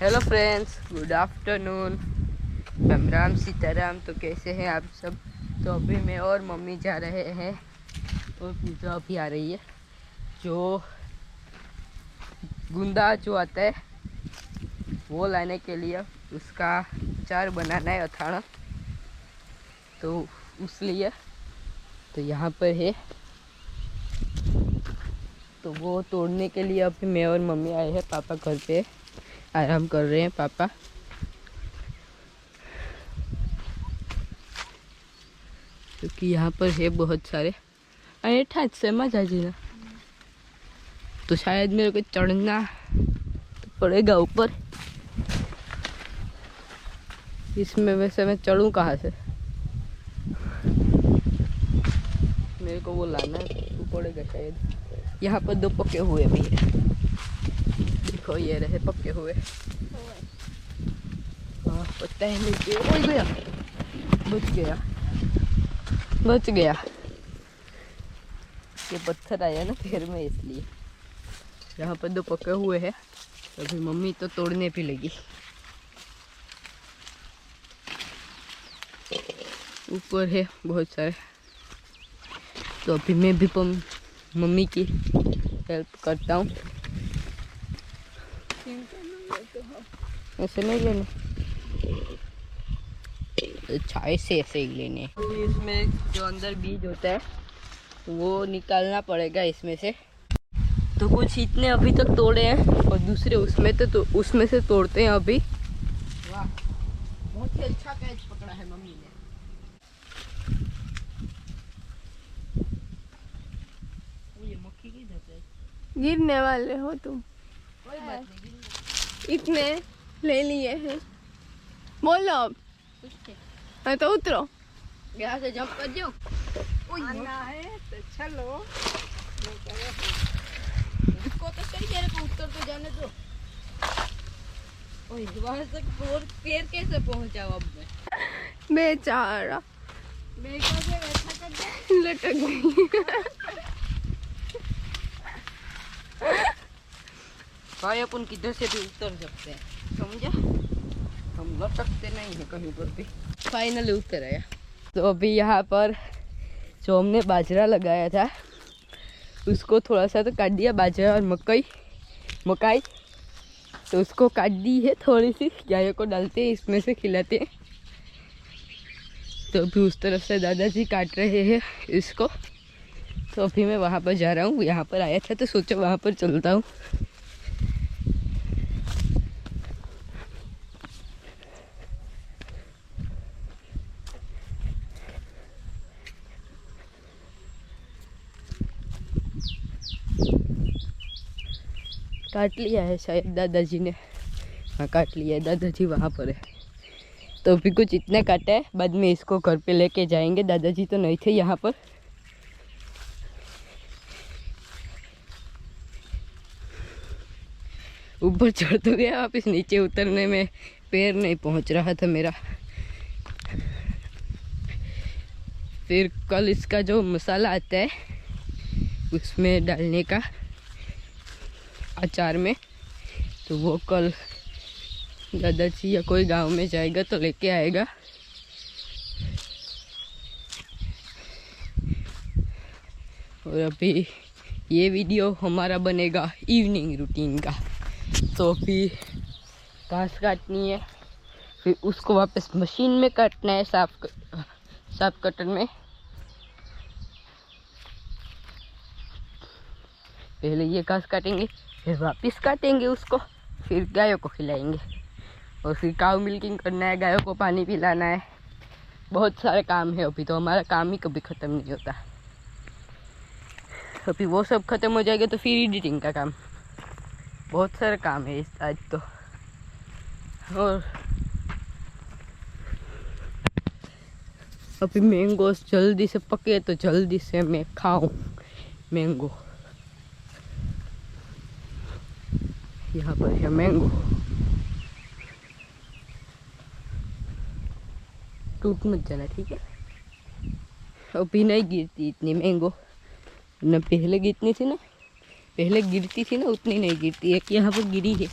Hello friends, good afternoon. Ram Ram Sitaram. तो कैसे हैं आप सब? तो अभी मैं और मम्मी जा रहे हैं और पूजा अभी आ रही है। जो गुंदा जो आता है वो लाने के लिए उसका अचार बनाना है, अथाना। तो उस लिए तो यहाँ पर है, तो वो तोड़ने के लिए अभी मैं और मम्मी आए हैं। पापा घर पे आराम कर रहे हैं पापा। क्योंकि यहाँ पर है बहुत सारे अनेठा से मजा जी ना, तो शायद मेरे को चढ़ना तो पड़ेगा ऊपर। इसमें वैसे मैं चढ़ूँ कहाँ से? मेरे को वो लाना तो पड़ेगा शायद। यहाँ पर दो पके हुए भी है, देखो ये रहे पके हुए। हाँ पता है नीचे। ओ गया, बच गया बच गया। ये पत्थर आया ना पैर में, इसलिए। यहाँ पर दो पके हुए हैं, तो अभी मम्मी तो तोड़ने भी लगी। ऊपर है बहुत सारे, तो अभी मैं भी मम्मी की हेल्प करता हूँ। ऐसे नहीं लेने, अच्छा ऐसे ही लेने। अभी इसमें जो अंदर बीज होता है वो निकालना पड़ेगा इसमें से। तो कुछ इतने अभी तक तोड़े हैं और दूसरे उसमें तो उसमें से तोड़ते हैं अभी। वाह, बहुत ही अच्छा कैच पकड़ा है मम्मी ने। ये मक्खी की धरती है। गिरने वाले हो तुम। कोई बात नहीं, इतने ले लिए हैं, बोलो अब। हाँ तो उतरो। यहाँ से जंप कर जाओ। आना है तो चलो। इसको तो सही कह रहे को उत्तर तो जाने दो। ओए वहां तक और पैर कैसे पहुंचा अब मैं? बेचारा मैं कैसे बैठा कर लटक गई। भाई अपन किधर से भी उतर सकते हैं, समझे? हम लटकते नहीं है कहीं पर भी। फाइनली उतर आया। तो अभी यहाँ पर जो हमने बाजरा लगाया था उसको थोड़ा सा तो काट दिया, बाजरा और मकाई तो उसको काट दी है। थोड़ी सी गायों को डालते हैं, इसमें से खिलाते हैं। तो अभी उस तरफ से दादाजी काट रहे हैं इसको। तो अभी मैं वहाँ पर जा रहा हूँ। यहाँ पर आया था तो सोचा वहाँ पर चलता हूँ। काट लिया है शायद दादाजी ने। हाँ काट लिया है, दादाजी वहाँ पर है। तो अभी कुछ इतने काटे हैं, बाद में इसको घर पे लेके जाएंगे। दादाजी तो नहीं थे यहाँ पर। ऊपर चढ़ तो गया, वापस नीचे उतरने में पैर नहीं पहुँच रहा था मेरा। फिर कल इसका जो मसाला आता है उसमें डालने का, अचार में, तो वो कल दादाजी या कोई गांव में जाएगा तो लेके आएगा। और अभी ये वीडियो हमारा बनेगा इवनिंग रूटीन का। तो अभी घास काटनी है, फिर उसको वापस मशीन में काटना है, साफ कटर में। पहले ये घास काटेंगे, फिर वापस काटेंगे उसको, फिर गायों को खिलाएंगे। और फिर काऊ मिल्किंग करना है, गायों को पानी पिलाना है। बहुत सारे काम है अभी, तो हमारा काम ही कभी ख़त्म नहीं होता। अभी वो सब ख़त्म हो जाएगा तो फिर एडिटिंग का काम। बहुत सारे काम है इस आज तो। और अभी मैंगो जल्दी से पके तो जल्दी से मैं खाऊं मैंगो। यहाँ पर है मैंगो, टूट मत जाना, ठीक है? अभी नहीं गिरती इतनी मैंगो, न पहले गिरती थी ना, पहले गिरती थी ना उतनी नहीं गिरती। एक यहाँ पर गिरी है,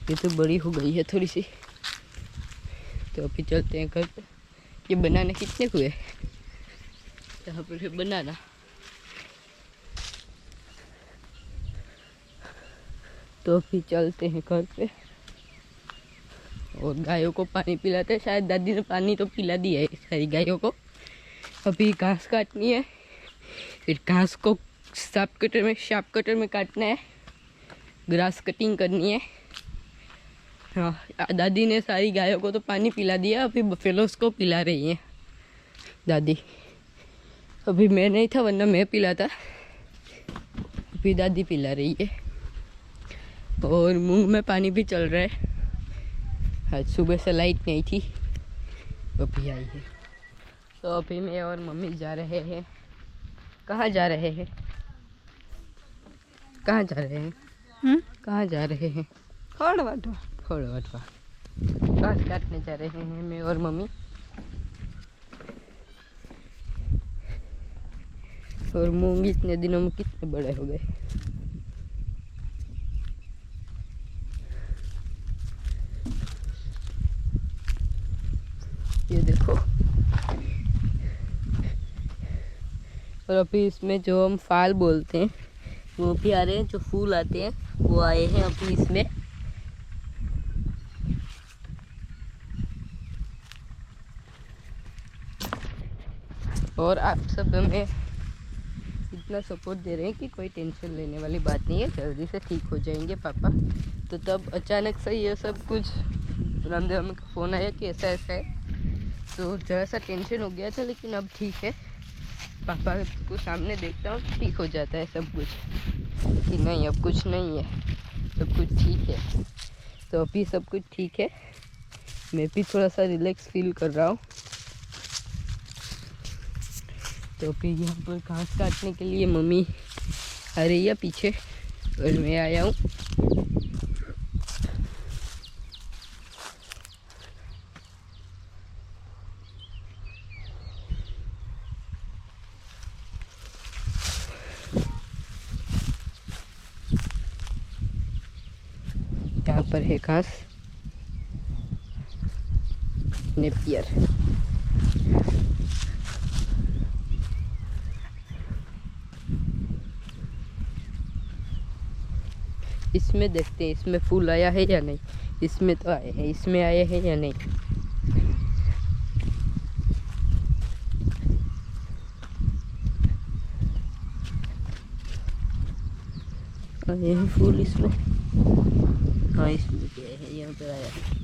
ये तो बड़ी हो गई है थोड़ी सी। तो अभी चलते हैं घर पे। ये बनाने कितने हुए? यहाँ पर है बनाना। तो अभी चलते हैं घर पे और गायों को पानी पिलाते हैं। शायद दादी ने पानी तो पिला दिया है सारी गायों को। अभी घास काटनी है, फिर घास को शार्प कटर में काटना है, ग्रास कटिंग करनी है। हाँ, दादी ने सारी गायों को तो पानी पिला दिया, अभी बफेलोस को पिला रही है दादी। अभी मैं नहीं था, वरना मैं पिलाता। अभी दादी पिला रही है। और मूंग में पानी भी चल रहा है। आज सुबह से लाइट नहीं थी, अभी आई है। तो अभी मैं और मम्मी जा रहे हैं। कहाँ जा रहे हैं? कहाँ जा रहे हैं? कहाँ जा रहे हैं? खोड़वटवा घास काटने जा रहे हैं मैं और मम्मी। और मूंग इतने दिनों में कितने बड़े हो गए। ये देखो। और अभी इसमें जो हम फाल बोलते हैं वो भी आ रहे हैं। जो फूल आते हैं वो आए हैं अभी इसमें। और आप सब हमें इतना सपोर्ट दे रहे हैं कि कोई टेंशन लेने वाली बात नहीं है, जल्दी से ठीक हो जाएंगे पापा। तो तब अचानक से ये सब कुछ रामदेव अम्मी का फ़ोन आया कि ऐसा ऐसा है, तो ज़रा सा टेंशन हो गया था, लेकिन अब ठीक है। पापा को सामने देखता हूँ ठीक हो जाता है सब कुछ, कि नहीं अब कुछ नहीं है, सब कुछ ठीक है। तो अभी सब कुछ ठीक है, मैं भी थोड़ा सा रिलैक्स फील कर रहा हूँ। तो फिर यहाँ पर घास काटने के लिए मम्मी आ रही है पीछे और मैं आया हूँ। यहाँ पर है घास, नेपियर। इसमें देखते हैं इसमें फूल आया है या नहीं। इसमें तो आए हैं, इसमें आए हैं या नहीं। आए हैं फूल इसमें। हाँ, इसमें भी आए हैं, यहाँ पर आया है।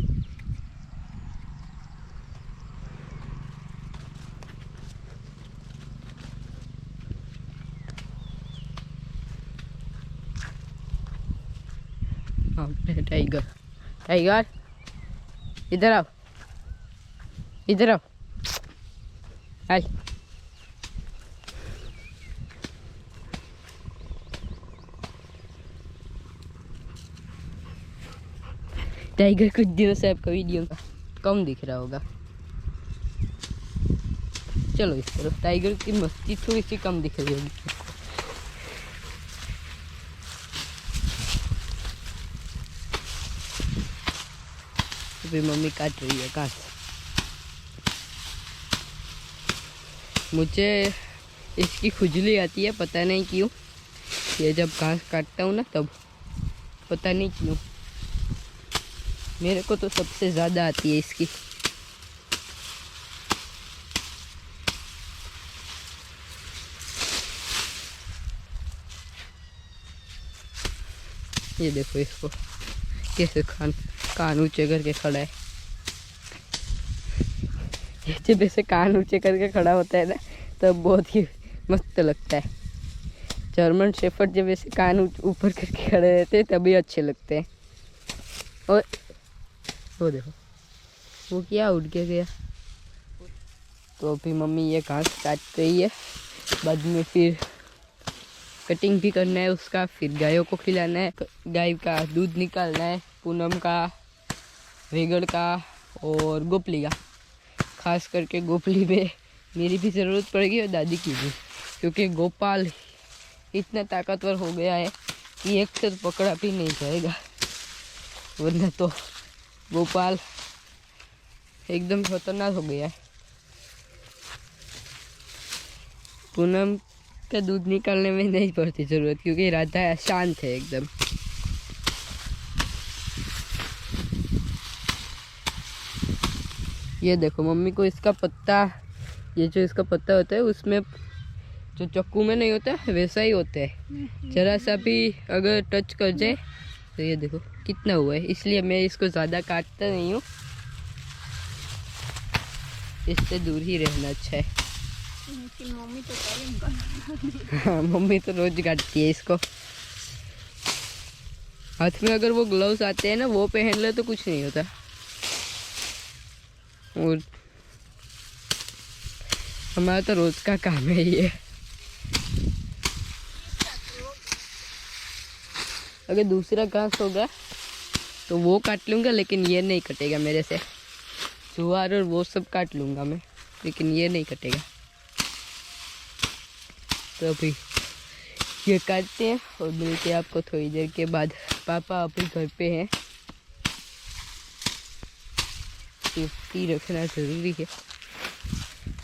हाँ, टाइगर टाइगर इधर आओ, इधर आओ। हाय। टाइगर कुछ दिनों से आपका वीडियो का कम दिख रहा होगा। चलो इस तरफ। टाइगर की मस्ती थोड़ी सी कम दिख रही होगी। अभी मम्मी काट रही है घास। मुझे इसकी खुजली आती है, पता नहीं क्यों। ये जब घास काटता हूँ ना तब, पता नहीं क्यों। मेरे को तो सबसे ज़्यादा आती है इसकी। ये देखो इसको कैसे कान ऊंचे करके खड़ा है। ये जब ऐसे कान ऊंचे करके खड़ा होता है ना तब बहुत ही मस्त लगता है। जर्मन शेफर्ड जब ऐसे कान ऊपर करके खड़े रहते हैं तभी अच्छे लगते हैं। और वो देखो वो क्या उड़ के गया। तो अभी मम्मी ये घास काट रही है, बाद में फिर कटिंग भी करना है उसका, फिर गायों को खिलाना है, गाय का दूध निकालना है, पूनम का, वेगड़ का और गोपली का। खास करके गोपली में मेरी भी ज़रूरत पड़ेगी और दादी की भी, क्योंकि गोपाल इतना ताकतवर हो गया है कि एक से पकड़ा भी नहीं जाएगा। वरना तो गोपाल एकदम खतरनाक हो गया है। पूनम का दूध निकालने में नहीं पड़ती ज़रूरत, क्योंकि राधा शांत है एकदम। ये देखो मम्मी को इसका पत्ता, ये जो इसका पत्ता होता है उसमें जो चाकू में नहीं होता वैसा ही होता है। जरा सा भी अगर टच कर जाए तो ये देखो कितना हुआ है। इसलिए मैं इसको ज़्यादा काटता नहीं हूँ, इससे दूर ही रहना अच्छा है। मम्मी तो हाँ, मम्मी तो रोज काटती है इसको। हाथ में अगर वो ग्लव्स आते हैं ना, वो पहन ले तो कुछ नहीं होता। और हमारा तो रोज का काम है ये। अगर दूसरा घास होगा तो वो काट लूँगा, लेकिन ये नहीं कटेगा मेरे से। जुआर और वो सब काट लूँगा मैं, लेकिन ये नहीं कटेगा। तो अभी ये काटते हैं और मिलते हैं आपको थोड़ी देर के बाद। पापा अभी घर पे हैं, सेफ्टी रखना ज़रूरी है।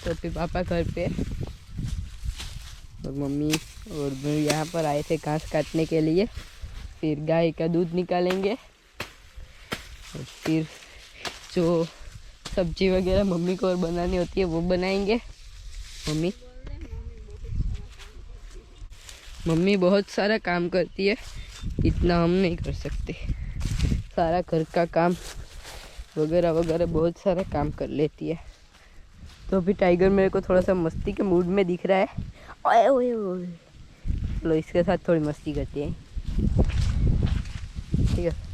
तो अभी पापा घर पे है और मम्मी और मैं यहाँ पर आए थे घास काटने के लिए। फिर गाय का दूध निकालेंगे और फिर जो सब्जी वगैरह मम्मी को और बनानी होती है वो बनाएंगे। मम्मी बहुत सारा काम करती है, इतना हम नहीं कर सकते। सारा घर का काम वगैरह वगैरह बहुत सारा काम कर लेती है। तो अभी टाइगर मेरे को थोड़ा सा मस्ती के मूड में दिख रहा है। ओए ओए ओए, चलो इसके साथ थोड़ी मस्ती करते हैं, ठीक है।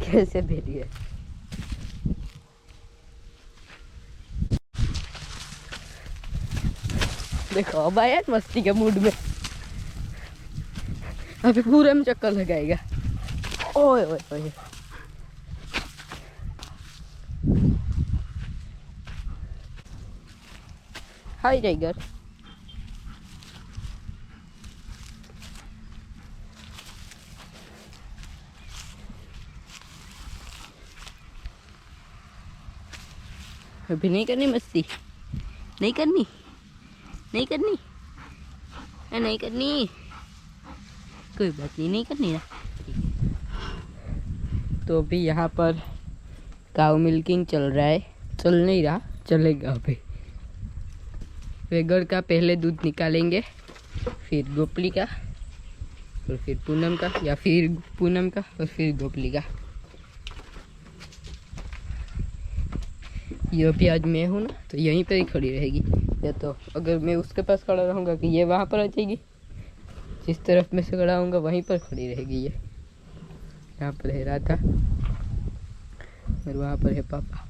कैसे बैठ गए। देखो अब आया मस्ती के मूड में, अभी पूरे में चक्कर लगाएगा। ओए ओए ओए, हाय टाइगर। अभी नहीं करनी मस्ती, नहीं करनी, नहीं करनी, नहीं करनी, कोई बात नहीं, नहीं करनी ना। तो अभी यहाँ पर काऊ मिल्किंग चल रहा है, चल नहीं रहा, चलेगा अभी। वेगर का पहले दूध निकालेंगे, फिर गोपली का, और फिर पूनम का, या फिर पूनम का और फिर गोपली का। ये भी आज मैं हूँ ना, तो यहीं पर ही खड़ी रहेगी। या तो अगर मैं उसके पास खड़ा रहूँगा कि ये वहाँ पर आ जाएगी, जिस तरफ मैं से खड़ा होऊंगा वहीं पर खड़ी रहेगी ये। यहाँ पर है राधा और वहाँ पर है पापा।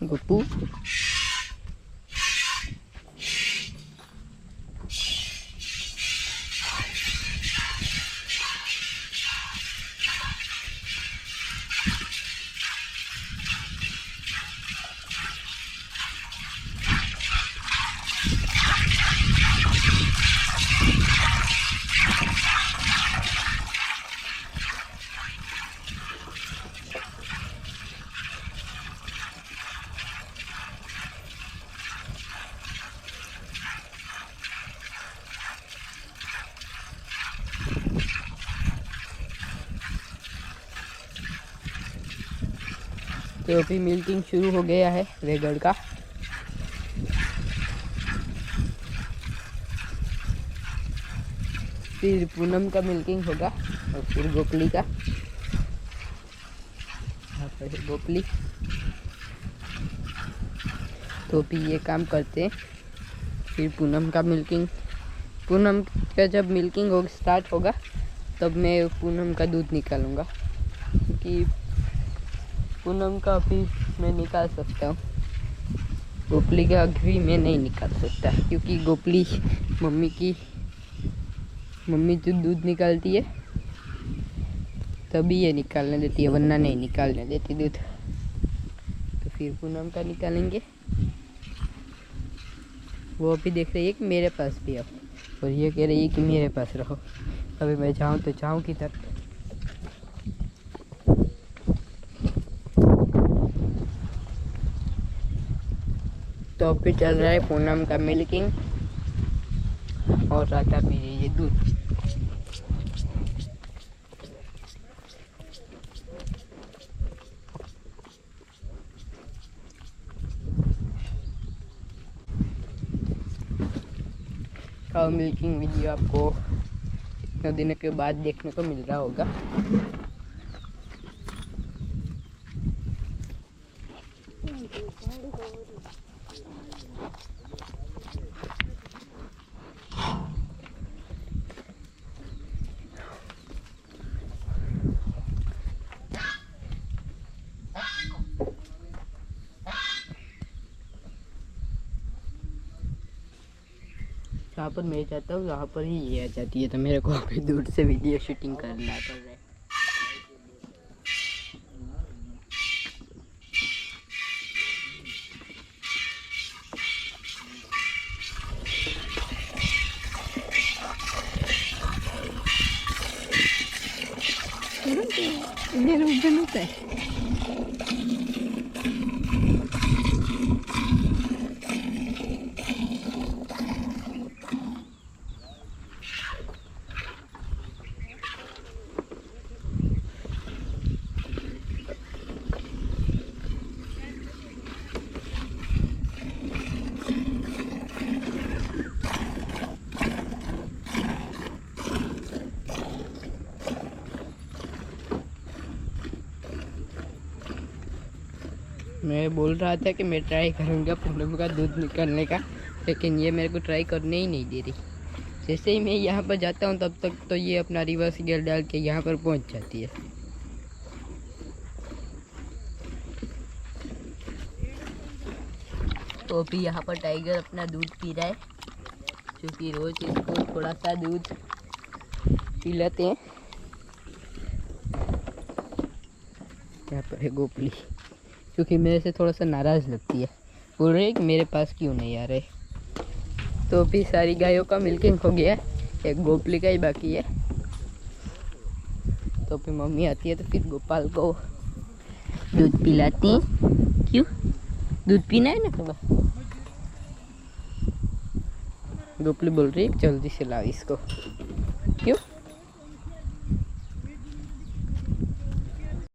गोपू तो अभी मिल्किंग शुरू हो गया है वेगड़ का। फिर पूनम का मिल्किंग होगा और फिर गोपली का। यहाँ पर है गोपली। तो अभी ये काम करते हैं, फिर पूनम का मिल्किंग। पूनम का जब मिल्किंग हो स्टार्ट होगा तब मैं पूनम का दूध निकालूंगा, क्योंकि पूनम का भी मैं निकाल सकता हूँ। गोपली का घी मैं नहीं निकाल सकता क्योंकि गोपली मम्मी जो दूध निकालती है तभी ये निकालने देती है, वरना नहीं निकालने देती दूध। तो फिर पूनम का निकालेंगे। वो अभी देख रही है कि मेरे पास भी आओ, और ये कह रही है कि मेरे पास रहो। अभी मैं जाऊँ तो जाऊँ किधर? तो अभी चल रहा है पूनम का मिल्किंग और राधा पी रही है दूध। काउ मिल्किंग वीडियो आपको इतने दिनों के बाद देखने को मिल रहा होगा। जहाँ पर मैं जाता हूँ वहाँ पर ही ये आ जाती है, तो मेरे को अभी दूर से वीडियो शूटिंग करना पड़ रहा है। इधर उधर होता है। मैं बोल रहा था कि मैं ट्राई करूँगा पूनम का दूध निकालने का, लेकिन ये मेरे को ट्राई करने ही नहीं दे रही। जैसे ही मैं यहाँ पर जाता हूँ तब तक तो ये अपना रिवर्स गियर डाल के यहाँ पर पहुँच जाती है। तो अभी यहाँ पर टाइगर अपना दूध पी रहा है, क्योंकि रोज़ इसको थोड़ा सा दूध पिलाते हैं। यहाँ पर है गोपली, क्योंकि मेरे से थोड़ा सा नाराज़ लगती है, बोल रही है कि मेरे पास क्यों नहीं आ रहे। तो अभी सारी गायों का मिल्किंग हो गया है, एक गोपली का ही बाकी है। तो फिर मम्मी आती है तो फिर गोपाल को दूध पिलाती हैं। क्यों? दूध पीना है ना थोड़ा। गोपली बोल रही है जल्दी से लाओ इसको। क्यों?